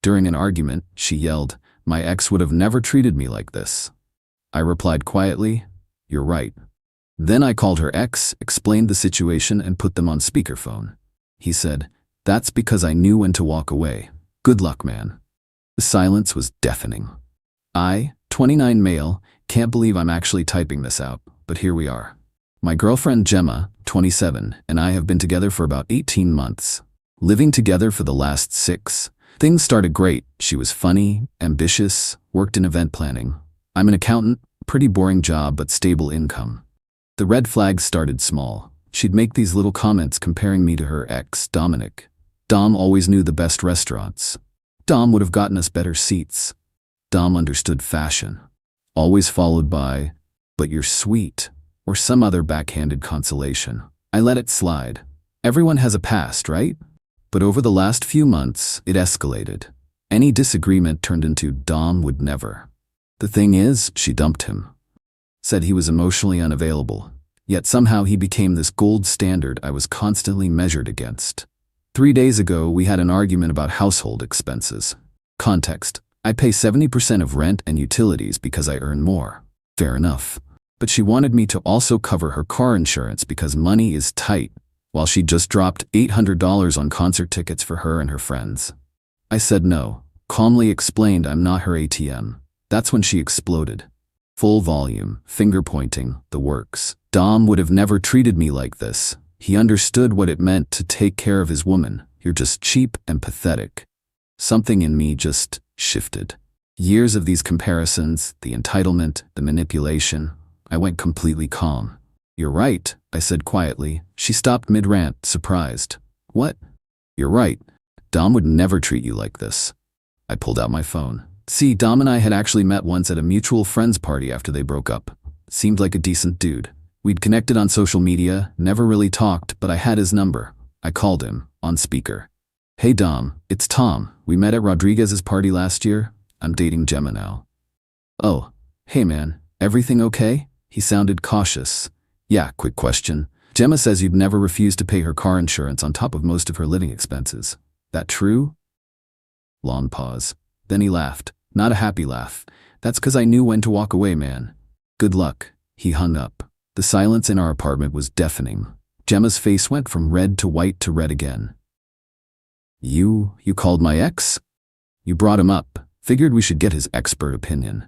During an argument, she yelled, "My ex would have never treated me like this." I replied quietly, "You're right." Then I called her ex, explained the situation, and put them on speakerphone. He said, "That's because I knew when to walk away. Good luck, man." The silence was deafening. I, 29 male, can't believe I'm actually typing this out, but here we are. My girlfriend Gemma, 27, and I have been together for about 18 months. Living together for the last 6. Things started great. She was funny, ambitious, worked in event planning. I'm an accountant, pretty boring job but stable income. The red flags started small. She'd make these little comments comparing me to her ex, Dominic. Dom always knew the best restaurants. Dom would have gotten us better seats. Dom understood fashion. Always followed by, "But you're sweet," or some other backhanded consolation. I let it slide. Everyone has a past, right? But over the last few months, it escalated. Any disagreement turned into Dom would never. The thing is, she dumped him. Said he was emotionally unavailable. Yet somehow he became this gold standard I was constantly measured against. 3 days ago, we had an argument about household expenses. Context: I pay 70% of rent and utilities because I earn more. Fair enough. But she wanted me to also cover her car insurance because money is tight, while she just dropped $800 on concert tickets for her and her friends. I said no, calmly explained I'm not her ATM. That's when she exploded. Full volume, finger pointing, the works. Dom would have never treated me like this. He understood what it meant to take care of his woman. You're just cheap and pathetic. Something in me just shifted. Years of these comparisons, the entitlement, the manipulation, I went completely calm. "You're right," I said quietly. She stopped mid-rant, surprised. "What?" "You're right. Dom would never treat you like this." I pulled out my phone. See, Dom and I had actually met once at a mutual friends party after they broke up. Seemed like a decent dude. We'd connected on social media, never really talked, but I had his number. I called him, on speaker. "Hey Dom, it's Tom. We met at Rodriguez's party last year. I'm dating Gemma now." "Oh, hey man, everything okay?" He sounded cautious. "Yeah, quick question. Gemma says you'd never refuse to pay her car insurance on top of most of her living expenses. That true?" Long pause. Then he laughed. Not a happy laugh. "That's 'cause I knew when to walk away, man. Good luck." He hung up. The silence in our apartment was deafening. Gemma's face went from red to white to red again. You called my ex?" "You brought him up. Figured we should get his expert opinion."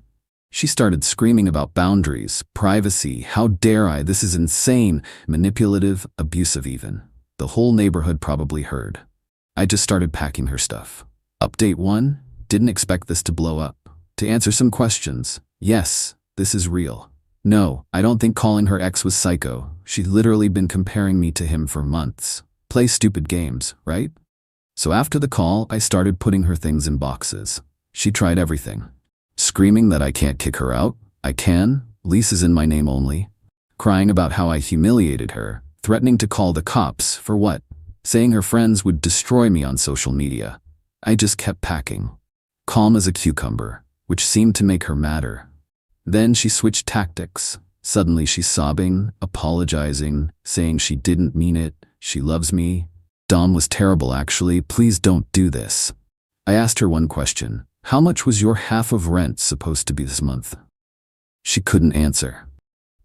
She started screaming about boundaries, privacy, how dare I, this is insane, manipulative, abusive even. The whole neighborhood probably heard. I just started packing her stuff. Update 1, didn't expect this to blow up. To answer some questions, yes, this is real. No, I don't think calling her ex was psycho. She'd literally been comparing me to him for months. Play stupid games, right? So after the call, I started putting her things in boxes. She tried everything. Screaming that I can't kick her out. I can. Lease is in my name only. Crying about how I humiliated her. Threatening to call the cops. For what? Saying her friends would destroy me on social media. I just kept packing. Calm as a cucumber, which seemed to make her madder. Then she switched tactics. Suddenly she's sobbing, apologizing, saying she didn't mean it, she loves me. Dom was terrible actually, please don't do this. I asked her one question. How much was your half of rent supposed to be this month? She couldn't answer.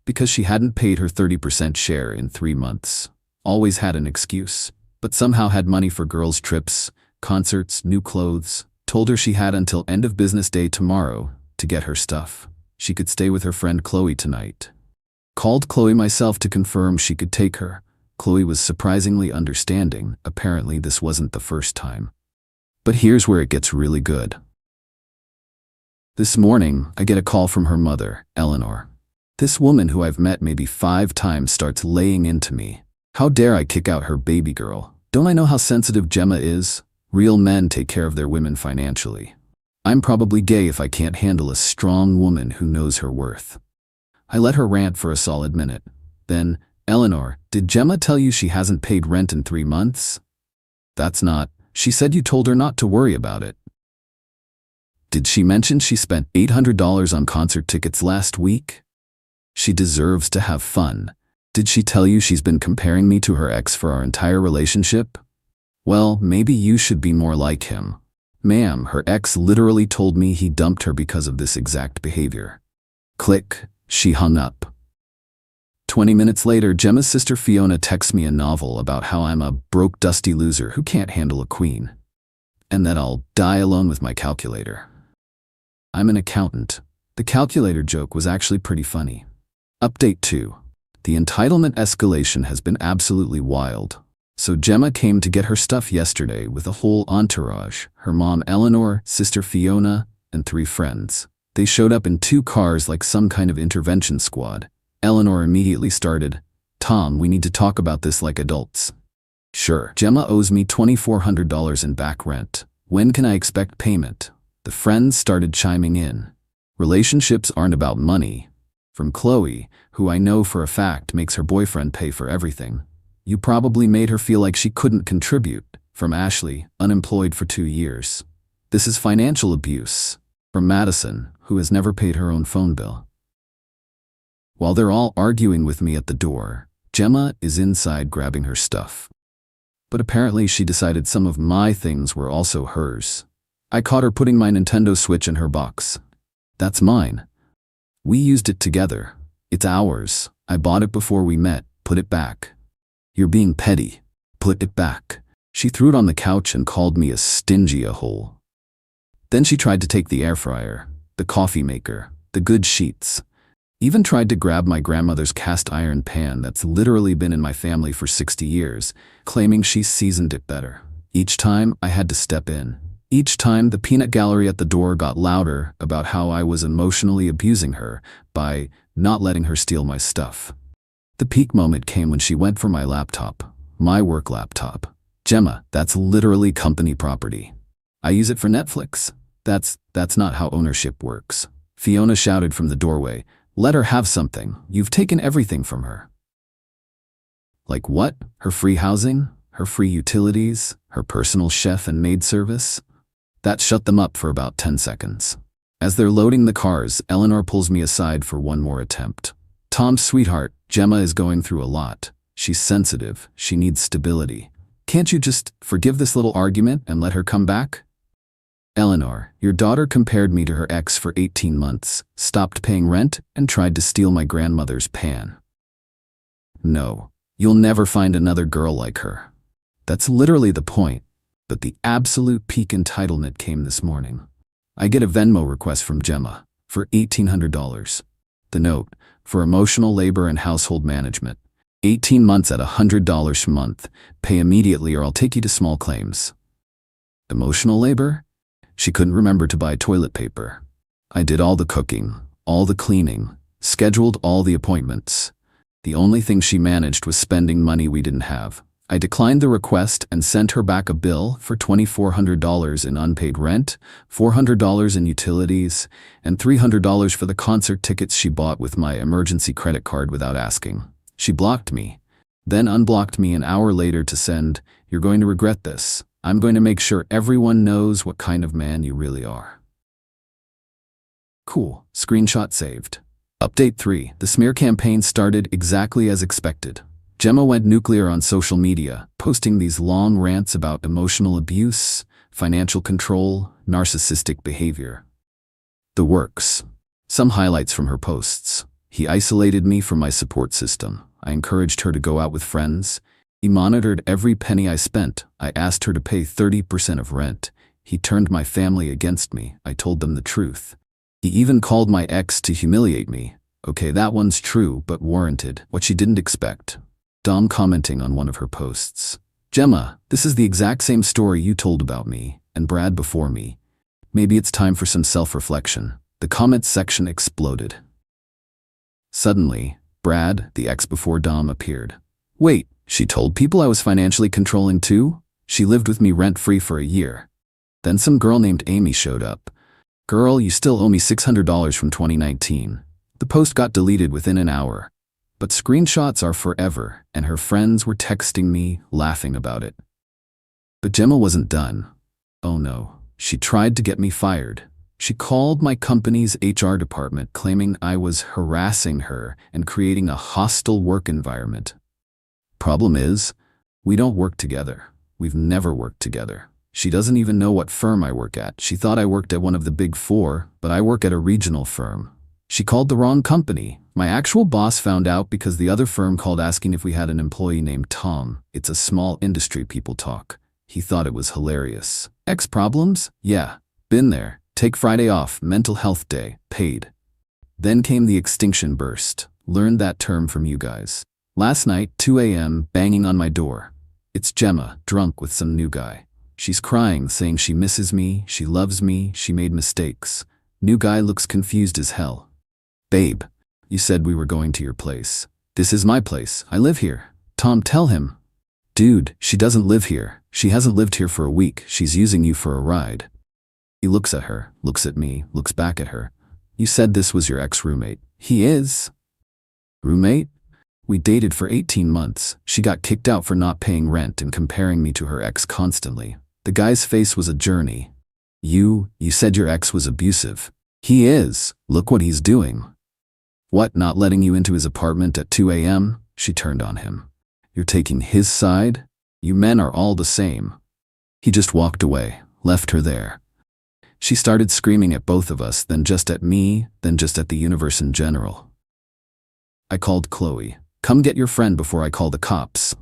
Because she hadn't paid her 30% share in 3 months. Always had an excuse, but somehow had money for girls' trips, concerts, new clothes. Told her she had until end of business day tomorrow to get her stuff. She could stay with her friend Qley tonight. Called Qley myself to confirm she could take her. Qley was surprisingly understanding. Apparently this wasn't the first time. But here's where it gets really good. This morning, I get a call from her mother, Eleanor. This woman who I've met maybe 5 times starts laying into me. How dare I kick out her baby girl? Don't I know how sensitive Gemma is? Real men take care of their women financially. I'm probably gay if I can't handle a strong woman who knows her worth. I let her rant for a solid minute. Then, "Eleanor, did Gemma tell you she hasn't paid rent in 3 months? That's not. She said you told her not to worry about it. Did she mention she spent $800 on concert tickets last week? She deserves to have fun. Did she tell you she's been comparing me to her ex for our entire relationship? Well, maybe you should be more like him. Ma'am, her ex literally told me he dumped her because of this exact behavior. Click, she hung up. 20 minutes later, Gemma's sister Fiona texts me a novel about how I'm a broke, dusty loser who can't handle a queen, and that I'll die alone with my calculator. I'm an accountant. The calculator joke was actually pretty funny. Update 2. The entitlement escalation has been absolutely wild. So Gemma came to get her stuff yesterday with a whole entourage, her mom Eleanor, sister Fiona, and 3 friends. They showed up in 2 cars like some kind of intervention squad. Eleanor immediately started, "Tom, we need to talk about this like adults." "Sure. Gemma owes me $2,400 in back rent. When can I expect payment?" The friends started chiming in. "Relationships aren't about money." From Qley, who I know for a fact makes her boyfriend pay for everything. "You probably made her feel like she couldn't contribute." From Ashley, unemployed for 2 years. "This is financial abuse." From Madison, who has never paid her own phone bill. While they're all arguing with me at the door, Gemma is inside grabbing her stuff. But apparently she decided some of my things were also hers. I caught her putting my Nintendo Switch in her box. "That's mine. We used it together. It's ours. I bought it before we met. Put it back." "You're being petty. Put it back." She threw it on the couch and called me a stingy a-hole. Then she tried to take the air fryer, the coffee maker, the good sheets. Even tried to grab my grandmother's cast iron pan that's literally been in my family for 60 years, claiming she seasoned it better. Each time I had to step in. Each time the peanut gallery at the door got louder about how I was emotionally abusing her by not letting her steal my stuff. The peak moment came when she went for my laptop, my work laptop. "Gemma, that's literally company property. I use it for Netflix." That's not how ownership works." Fiona shouted from the doorway. "Let her have something. You've taken everything from her." "Like what? Her free housing? Her free utilities? Her personal chef and maid service?" That shut them up for about 10 seconds. As they're loading the cars, Eleanor pulls me aside for one more attempt. "Tom, sweetheart, Gemma is going through a lot. She's sensitive. She needs stability. Can't you just forgive this little argument and let her come back?" "Eleanor, your daughter compared me to her ex for 18 months, stopped paying rent, and tried to steal my grandmother's pan. No, you'll never find another girl like her." That's literally the point. But the absolute peak entitlement came this morning. I get a Venmo request from Gemma for $1,800. The note, for emotional labor and household management. 18 months at $100 a month. Pay immediately or I'll take you to small claims. Emotional labor? She couldn't remember to buy toilet paper. I did all the cooking, all the cleaning, scheduled all the appointments. The only thing she managed was spending money we didn't have. I declined the request and sent her back a bill for $2,400 in unpaid rent, $400 in utilities, and $300 for the concert tickets she bought with my emergency credit card without asking. She blocked me, then unblocked me an hour later to send, "You're going to regret this. I'm going to make sure everyone knows what kind of man you really are." Cool. Screenshot saved. Update 3. The smear campaign started exactly as expected. Gemma went nuclear on social media, posting these long rants about emotional abuse, financial control, narcissistic behavior. The works. Some highlights from her posts. He isolated me from my support system. I encouraged her to go out with friends. He monitored every penny I spent. I asked her to pay 30% of rent. He turned my family against me. I told them the truth. He even called my ex to humiliate me. Okay, that one's true, but warranted. What she didn't expect. Dom commenting on one of her posts. "Gemma, this is the exact same story you told about me, and Brad before me. Maybe it's time for some self-reflection." The comments section exploded. Suddenly, Brad, the ex before Dom, appeared. "Wait, she told people I was financially controlling too? She lived with me rent-free for a year." Then some girl named Amy showed up. "Girl, you still owe me $600 from 2019. The post got deleted within an hour. But screenshots are forever, and her friends were texting me, laughing about it. But Gemma wasn't done. Oh no, she tried to get me fired. She called my company's HR department claiming I was harassing her and creating a hostile work environment. Problem is, we don't work together. We've never worked together. She doesn't even know what firm I work at. She thought I worked at one of the big four, but I work at a regional firm. She called the wrong company. My actual boss found out because the other firm called asking if we had an employee named Tom. It's a small industry people talk. He thought it was hilarious. Ex problems? Yeah, been there. Take Friday off, mental health day, paid. Then came the extinction burst. Learned that term from you guys. Last night, 2 a.m., banging on my door. It's Gemma, drunk with some new guy. She's crying, saying she misses me, she loves me, she made mistakes. New guy looks confused as hell. Babe, you said we were going to your place. This is my place. I live here. Tom, tell him. Dude, she doesn't live here. She hasn't lived here for a week. She's using you for a ride. He looks at her, looks at me, looks back at her. You said this was your ex-roommate. He is. Roommate? We dated for 18 months. She got kicked out for not paying rent and comparing me to her ex constantly. The guy's face was a journey. You said your ex was abusive. He is. Look what he's doing. What, not letting you into his apartment at 2 a.m.? She turned on him. You're taking his side? You men are all the same. He just walked away, left her there. She started screaming at both of us, then just at me, then just at the universe in general. I called Qley. Come get your friend before I call the cops.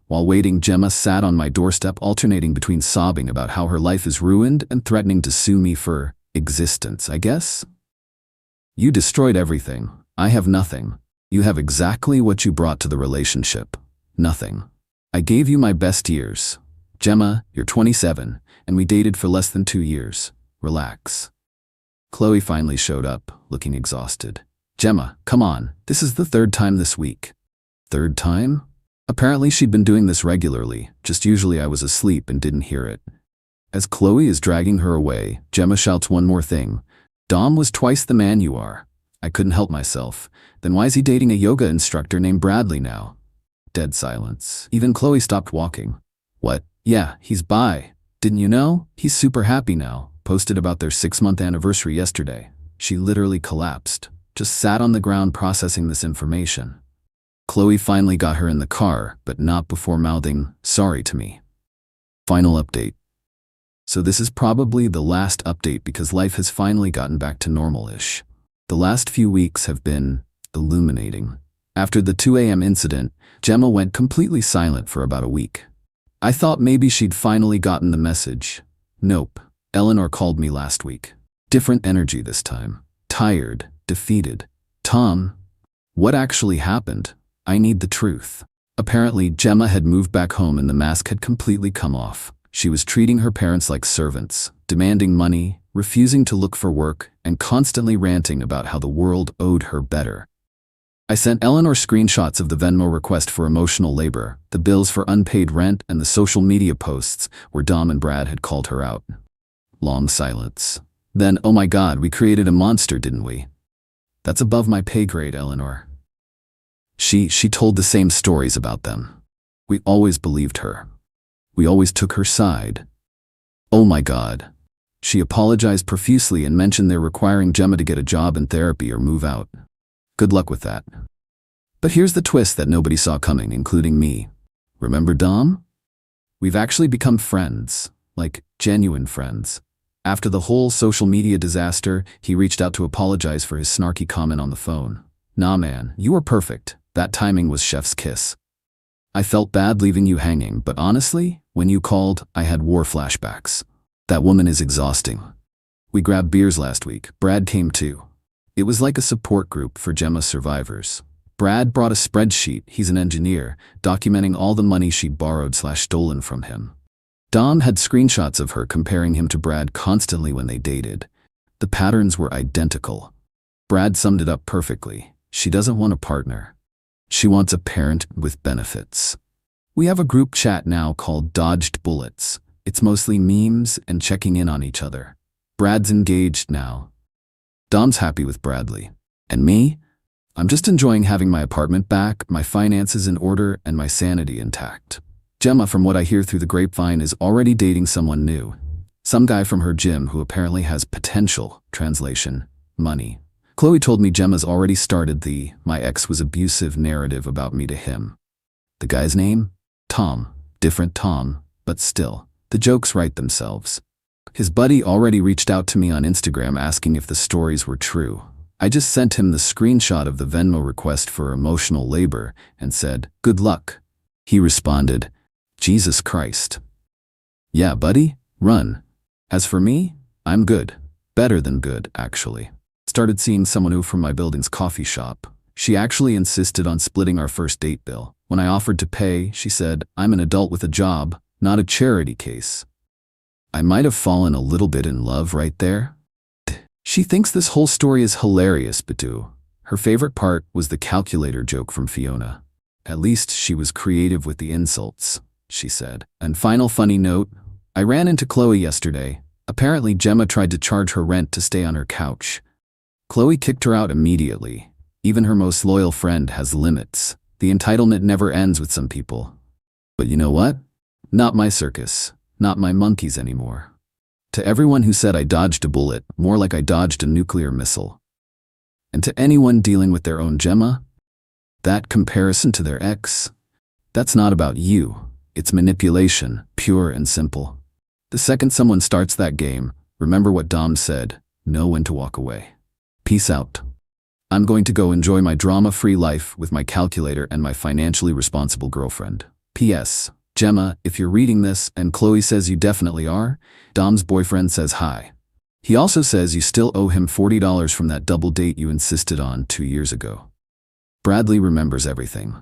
While waiting, Gemma sat on my doorstep, alternating between sobbing about how her life is ruined and threatening to sue me for existence, I guess. You destroyed everything. I have nothing. You have exactly what you brought to the relationship. Nothing. I gave you my best years. Gemma, you're 27, and we dated for less than 2 years. Relax. Qley finally showed up, looking exhausted. Gemma, come on. This is the 3rd time this week. 3rd time? Apparently she'd been doing this regularly, just usually I was asleep and didn't hear it. As Qley is dragging her away, Gemma shouts one more thing. Dom was twice the man you are. I couldn't help myself. Then why is he dating a yoga instructor named Bradley now? Dead silence. Even Qley stopped walking. What? Yeah, he's bi. Didn't you know? He's super happy now. Posted about their 6-month anniversary yesterday. She literally collapsed. Just sat on the ground processing this information. Qley finally got her in the car, but not before mouthing, sorry to me. Final update. So this is probably the last update because life has finally gotten back to normal-ish. The last few weeks have been illuminating. After the 2 a.m. incident, Gemma went completely silent for about a week. I thought maybe she'd finally gotten the message. Nope. Eleanor called me last week. Different energy this time. Tired, defeated. Tom, what actually happened? I need the truth. Apparently, Gemma had moved back home and the mask had completely come off. She was treating her parents like servants, demanding money, refusing to look for work, and constantly ranting about how the world owed her better. I sent Eleanor screenshots of the Venmo request for emotional labor, the bills for unpaid rent, and the social media posts where Dom and Brad had called her out. Long silence. Then, oh my God, we created a monster, didn't we? That's above my pay grade, Eleanor. She told the same stories about them. We always believed her. We always took her side. Oh my God. She apologized profusely and mentioned they're requiring Gemma to get a job in therapy or move out. Good luck with that. But here's the twist that nobody saw coming, including me. Remember Dom? We've actually become friends, like genuine friends. After the whole social media disaster, he reached out to apologize for his snarky comment on the phone. Nah man, you were perfect. That timing was chef's kiss. I felt bad leaving you hanging, but honestly, when you called, I had war flashbacks. That woman is exhausting. We grabbed beers last week. Brad came too. It was like a support group for Gemma survivors. Brad brought a spreadsheet, he's an engineer, documenting all the money she'd borrowed/stolen from him. Dom had screenshots of her comparing him to Brad constantly when they dated. The patterns were identical. Brad summed it up perfectly. She doesn't want a partner. She wants a parent with benefits. We have a group chat now called Dodged Bullets. It's mostly memes and checking in on each other. Brad's engaged now. Dom's happy with Bradley. And me? I'm just enjoying having my apartment back, my finances in order, and my sanity intact. Gemma, from what I hear through the grapevine, is already dating someone new. Some guy from her gym who apparently has potential, translation, money. Qley told me Gemma's already started the "my ex was abusive" narrative about me to him. The guy's name? Tom. Different Tom, but still. The jokes write themselves. His buddy already reached out to me on Instagram asking if the stories were true. I just sent him the screenshot of the Venmo request for emotional labor and said, "Good luck." He responded, "Jesus Christ." Yeah, buddy, run. As for me, I'm good. Better than good, actually. Started seeing someone new from my building's coffee shop. She actually insisted on splitting our first date bill. When I offered to pay, she said, "I'm an adult with a job, not a charity case." I might have fallen a little bit in love right there. She thinks this whole story is hilarious, Batu. Her favorite part was the calculator joke from Fiona. "At least she was creative with the insults," she said. And final funny note, I ran into Qley yesterday. Apparently Gemma tried to charge her rent to stay on her couch. Qley kicked her out immediately. Even her most loyal friend has limits. The entitlement never ends with some people. But you know what? Not my circus. Not my monkeys anymore. To everyone who said I dodged a bullet, more like I dodged a nuclear missile. And to anyone dealing with their own Gemma, that comparison to their ex, that's not about you. It's manipulation, pure and simple. The second someone starts that game, remember what Dom said, know when to walk away. Peace out. I'm going to go enjoy my drama-free life with my calculator and my financially responsible girlfriend. P.S. Gemma, if you're reading this and Qley says you definitely are, Dom's boyfriend says hi. He also says you still owe him $40 from that double date you insisted on 2 years ago. Bradley remembers everything.